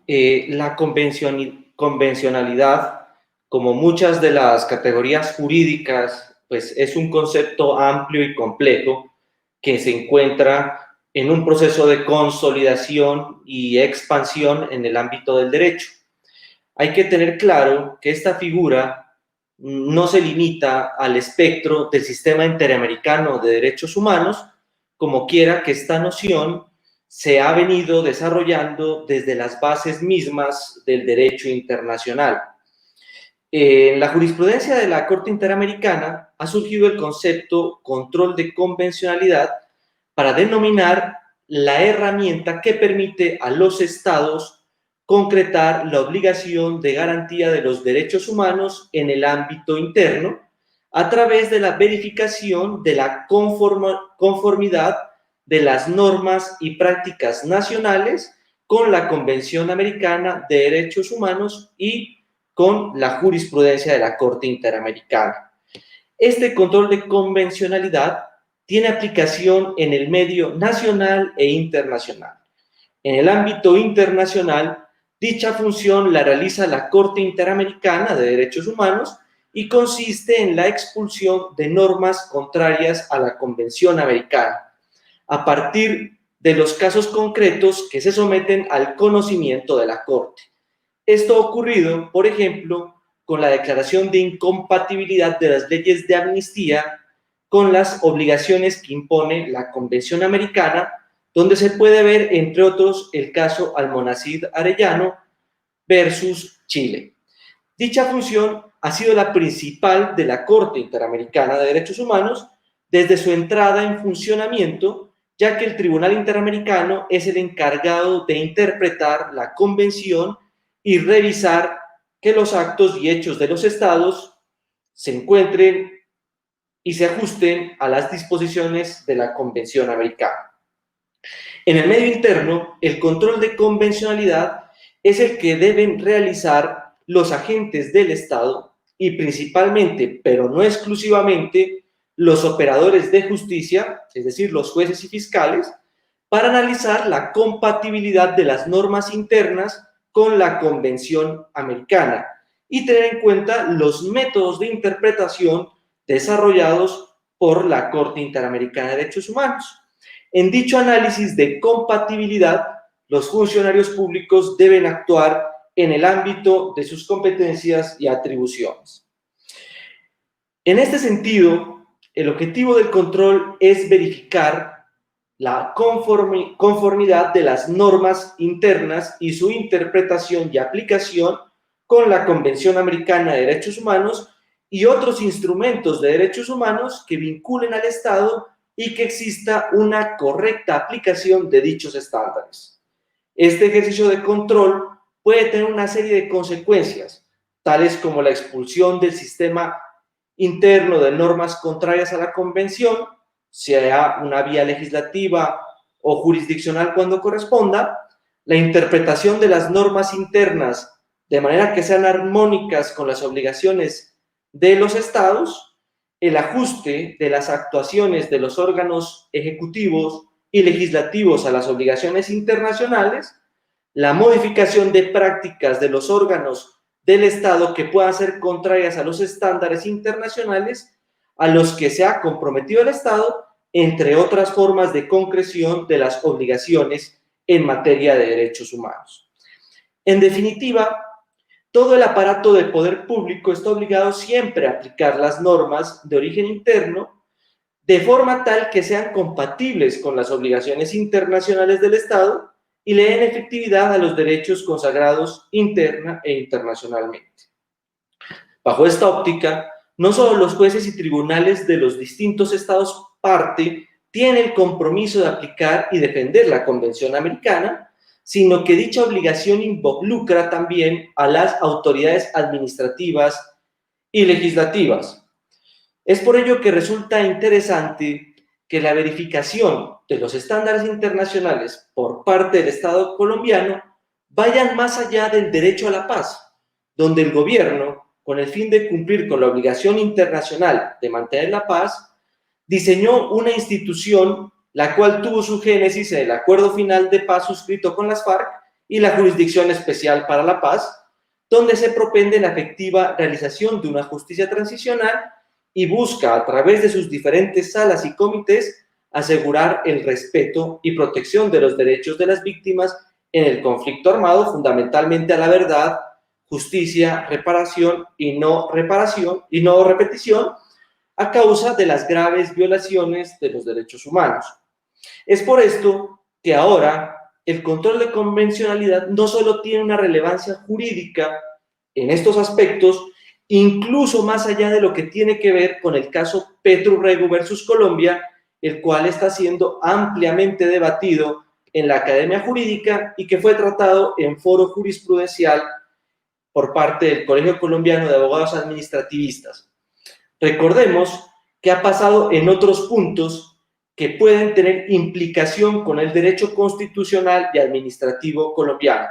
La convencionalidad, como muchas de las categorías jurídicas, pues es un concepto amplio y complejo que se encuentra en un proceso de consolidación y expansión en el ámbito del derecho. Hay que tener claro que esta figura no se limita al espectro del sistema interamericano de derechos humanos, como quiera que esta noción se ha venido desarrollando desde las bases mismas del derecho internacional. En la jurisprudencia de la Corte Interamericana ha surgido el concepto control de convencionalidad para denominar la herramienta que permite a los estados concretar la obligación de garantía de los derechos humanos en el ámbito interno a través de la verificación de la conformidad de las normas y prácticas nacionales con la Convención Americana de Derechos Humanos y con la jurisprudencia de la Corte Interamericana. Este control de convencionalidad tiene aplicación en el medio nacional e internacional. En el ámbito internacional, dicha función la realiza la Corte Interamericana de Derechos Humanos y consiste en la expulsión de normas contrarias a la Convención Americana, a partir de los casos concretos que se someten al conocimiento de la Corte. Esto ha ocurrido, por ejemplo, con la declaración de incompatibilidad de las leyes de amnistía con las obligaciones que impone la Convención Americana, donde se puede ver, entre otros, el caso Almonacid Arellano versus Chile. Dicha función ha sido la principal de la Corte Interamericana de Derechos Humanos desde su entrada en funcionamiento, ya que el Tribunal Interamericano es el encargado de interpretar la Convención y revisar que los actos y hechos de los estados se encuentren y se ajusten a las disposiciones de la Convención Americana. En el medio interno, el control de convencionalidad es el que deben realizar los agentes del Estado y principalmente, pero no exclusivamente, los operadores de justicia, es decir, los jueces y fiscales, para analizar la compatibilidad de las normas internas con la Convención Americana y tener en cuenta los métodos de interpretación desarrollados por la Corte Interamericana de Derechos Humanos. En dicho análisis de compatibilidad, los funcionarios públicos deben actuar en el ámbito de sus competencias y atribuciones. En este sentido, el objetivo del control es verificar la conformidad de las normas internas y su interpretación y aplicación con la Convención Americana de Derechos Humanos y otros instrumentos de derechos humanos que vinculen al Estado y que exista una correcta aplicación de dichos estándares. Este ejercicio de control puede tener una serie de consecuencias, tales como la expulsión del sistema interno de normas contrarias a la Convención, sea una vía legislativa o jurisdiccional cuando corresponda, la interpretación de las normas internas de manera que sean armónicas con las obligaciones de los estados, el ajuste de las actuaciones de los órganos ejecutivos y legislativos a las obligaciones internacionales, la modificación de prácticas de los órganos del Estado que puedan ser contrarias a los estándares internacionales a los que se ha comprometido el Estado, entre otras formas de concreción de las obligaciones en materia de derechos humanos. En definitiva, todo el aparato del poder público está obligado siempre a aplicar las normas de origen interno de forma tal que sean compatibles con las obligaciones internacionales del Estado y le den efectividad a los derechos consagrados interna e internacionalmente. Bajo esta óptica, no solo los jueces y tribunales de los distintos estados parte tienen el compromiso de aplicar y defender la Convención Americana, sino que dicha obligación involucra también a las autoridades administrativas y legislativas. Es por ello que resulta interesante que la verificación de los estándares internacionales por parte del Estado colombiano vayan más allá del derecho a la paz, donde el gobierno, con el fin de cumplir con la obligación internacional de mantener la paz, diseñó una institución la cual tuvo su génesis en el acuerdo final de paz suscrito con las FARC y la Jurisdicción Especial para la Paz, donde se propende la efectiva realización de una justicia transicional y busca, a través de sus diferentes salas y comités, asegurar el respeto y protección de los derechos de las víctimas en el conflicto armado, fundamentalmente a la verdad, justicia, reparación y no repetición, a causa de las graves violaciones de los derechos humanos. Es por esto que ahora el control de convencionalidad no solo tiene una relevancia jurídica en estos aspectos, incluso más allá de lo que tiene que ver con el caso Petrurrego versus Colombia, el cual está siendo ampliamente debatido en la academia jurídica y que fue tratado en foro jurisprudencial por parte del Colegio Colombiano de Abogados Administrativistas. Recordemos que ha pasado en otros puntos que pueden tener implicación con el derecho constitucional y administrativo colombiano.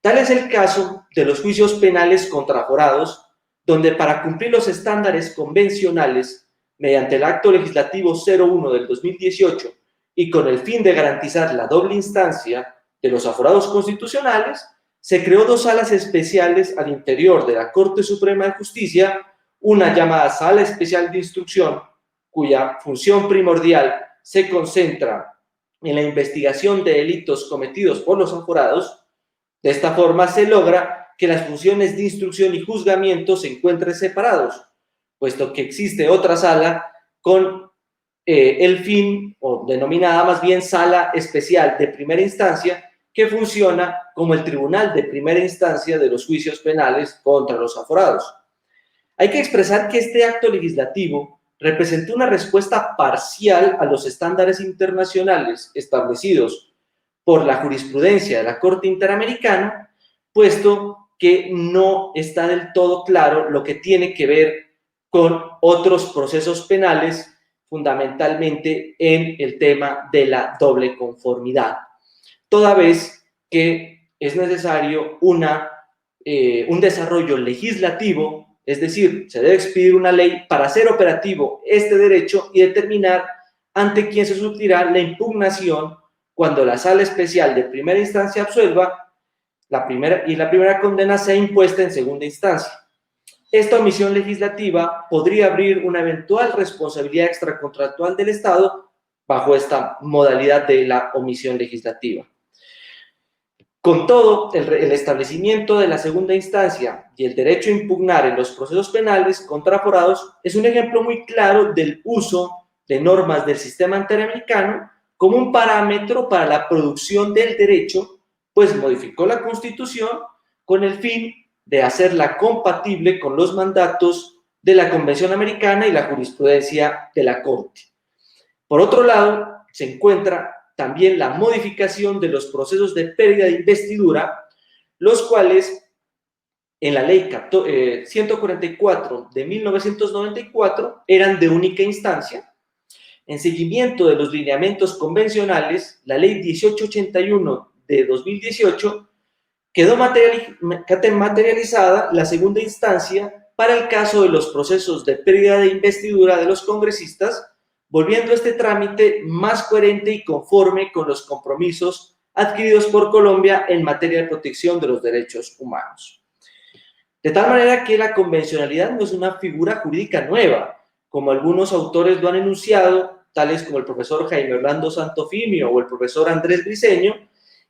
Tal es el caso de los juicios penales contra aforados, donde para cumplir los estándares convencionales, mediante el Acto Legislativo 01 del 2018 y con el fin de garantizar la doble instancia de los aforados constitucionales, se creó dos salas especiales al interior de la Corte Suprema de Justicia, una llamada Sala Especial de Instrucción, cuya función primordial se concentra en la investigación de delitos cometidos por los aforados. De esta forma se logra que las funciones de instrucción y juzgamiento se encuentren separados, puesto que existe otra sala con el fin, o denominada más bien Sala Especial de Primera Instancia, que funciona como el tribunal de primera instancia de los juicios penales contra los aforados. Hay que expresar que este acto legislativo representó una respuesta parcial a los estándares internacionales establecidos por la jurisprudencia de la Corte Interamericana, puesto que no está del todo claro lo que tiene que ver con otros procesos penales, fundamentalmente en el tema de la doble conformidad, toda vez que es necesario un desarrollo legislativo. Es decir, se debe expedir una ley para hacer operativo este derecho y determinar ante quién se surtirá la impugnación cuando la sala especial de primera instancia absuelva la primera condena sea impuesta en segunda instancia. Esta omisión legislativa podría abrir una eventual responsabilidad extracontractual del Estado bajo esta modalidad de la omisión legislativa. Con todo, el establecimiento de la segunda instancia y el derecho a impugnar en los procesos penales contra aforados es un ejemplo muy claro del uso de normas del sistema interamericano como un parámetro para la producción del derecho, pues modificó la Constitución con el fin de hacerla compatible con los mandatos de la Convención Americana y la jurisprudencia de la Corte. Por otro lado, se encuentra también la modificación de los procesos de pérdida de investidura, los cuales en la ley 144 de 1994 eran de única instancia. En seguimiento de los lineamientos convencionales, la ley 1881 de 2018 quedó materializada la segunda instancia para el caso de los procesos de pérdida de investidura de los congresistas, volviendo este trámite más coherente y conforme con los compromisos adquiridos por Colombia en materia de protección de los derechos humanos. De tal manera que la convencionalidad no es una figura jurídica nueva, como algunos autores lo han enunciado, tales como el profesor Jaime Orlando Santofimio o el profesor Andrés Briceño,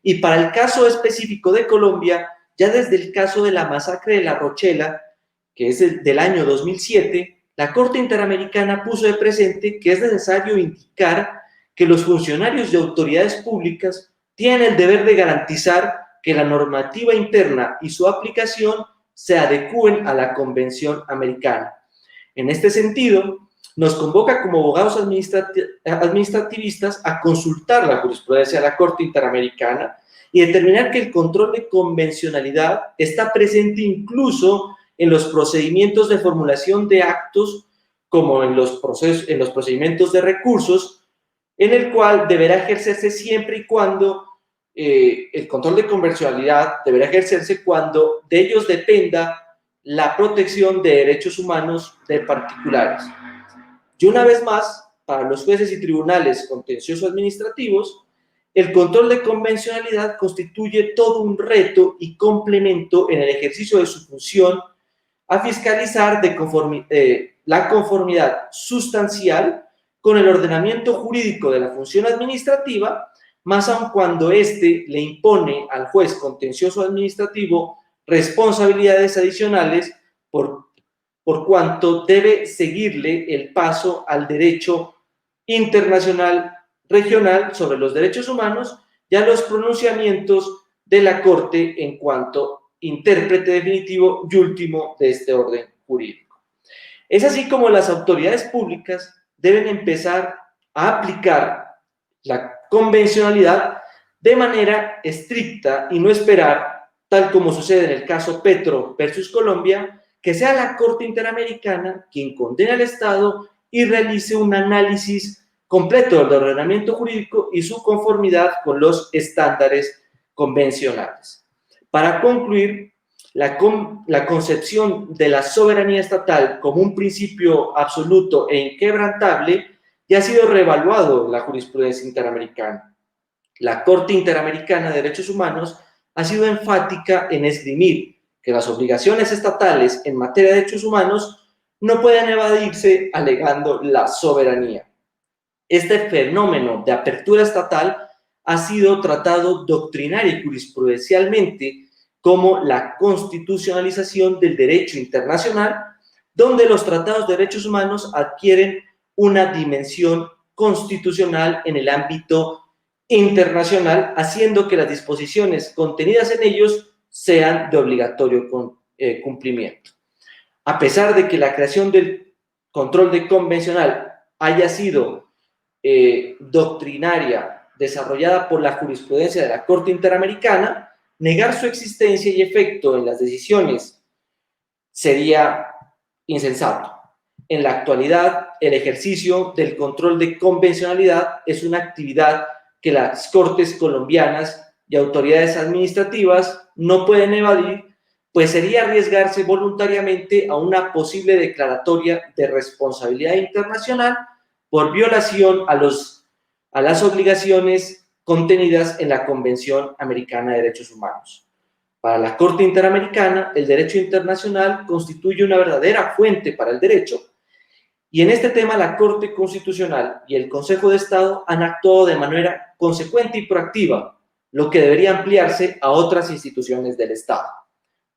y para el caso específico de Colombia, ya desde el caso de la masacre de La Rochela, que es del año 2007, la Corte Interamericana puso de presente que es necesario indicar que los funcionarios de autoridades públicas tienen el deber de garantizar que la normativa interna y su aplicación se adecúen a la Convención Americana. En este sentido, nos convoca como abogados administrativistas a consultar la jurisprudencia de la Corte Interamericana y determinar que el control de convencionalidad está presente incluso en los procedimientos de formulación de actos, como en los procedimientos de recursos, en el cual deberá ejercerse siempre y cuando el control de convencionalidad deberá ejercerse cuando de ellos dependa la protección de derechos humanos de particulares. Y una vez más, para los jueces y tribunales contencioso administrativos, el control de convencionalidad constituye todo un reto y complemento en el ejercicio de su función a fiscalizar la conformidad sustancial con el ordenamiento jurídico de la función administrativa, más aun cuando éste le impone al juez contencioso administrativo responsabilidades adicionales por cuanto debe seguirle el paso al derecho internacional regional sobre los derechos humanos y a los pronunciamientos de la Corte en cuanto intérprete definitivo y último de este orden jurídico. Es así como las autoridades públicas deben empezar a aplicar la convencionalidad de manera estricta y no esperar, tal como sucede en el caso Petro versus Colombia, que sea la Corte Interamericana quien condene al Estado y realice un análisis completo del ordenamiento jurídico y su conformidad con los estándares convencionales. Para concluir, la concepción de la soberanía estatal como un principio absoluto e inquebrantable ya ha sido reevaluado en la jurisprudencia interamericana. La Corte Interamericana de Derechos Humanos ha sido enfática en esgrimir que las obligaciones estatales en materia de derechos humanos no pueden evadirse alegando la soberanía. Este fenómeno de apertura estatal ha sido tratado doctrinaria y jurisprudencialmente como la constitucionalización del derecho internacional, donde los tratados de derechos humanos adquieren una dimensión constitucional en el ámbito internacional, haciendo que las disposiciones contenidas en ellos sean de obligatorio cumplimiento. A pesar de que la creación del control de convencional haya sido doctrinaria desarrollada por la jurisprudencia de la Corte Interamericana, negar su existencia y efecto en las decisiones sería insensato. En la actualidad, el ejercicio del control de convencionalidad es una actividad que las Cortes colombianas y autoridades administrativas no pueden evadir, pues sería arriesgarse voluntariamente a una posible declaratoria de responsabilidad internacional por violación a las obligaciones contenidas en la Convención Americana de Derechos Humanos. Para la Corte Interamericana, el derecho internacional constituye una verdadera fuente para el derecho, y en este tema la Corte Constitucional y el Consejo de Estado han actuado de manera consecuente y proactiva, lo que debería ampliarse a otras instituciones del Estado.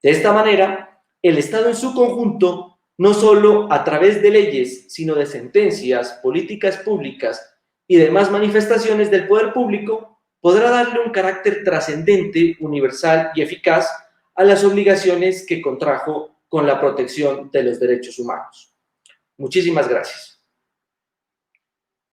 De esta manera, el Estado en su conjunto, no solo a través de leyes, sino de sentencias, políticas públicas y demás manifestaciones del poder público, podrá darle un carácter trascendente, universal y eficaz a las obligaciones que contrajo con la protección de los derechos humanos. Muchísimas gracias.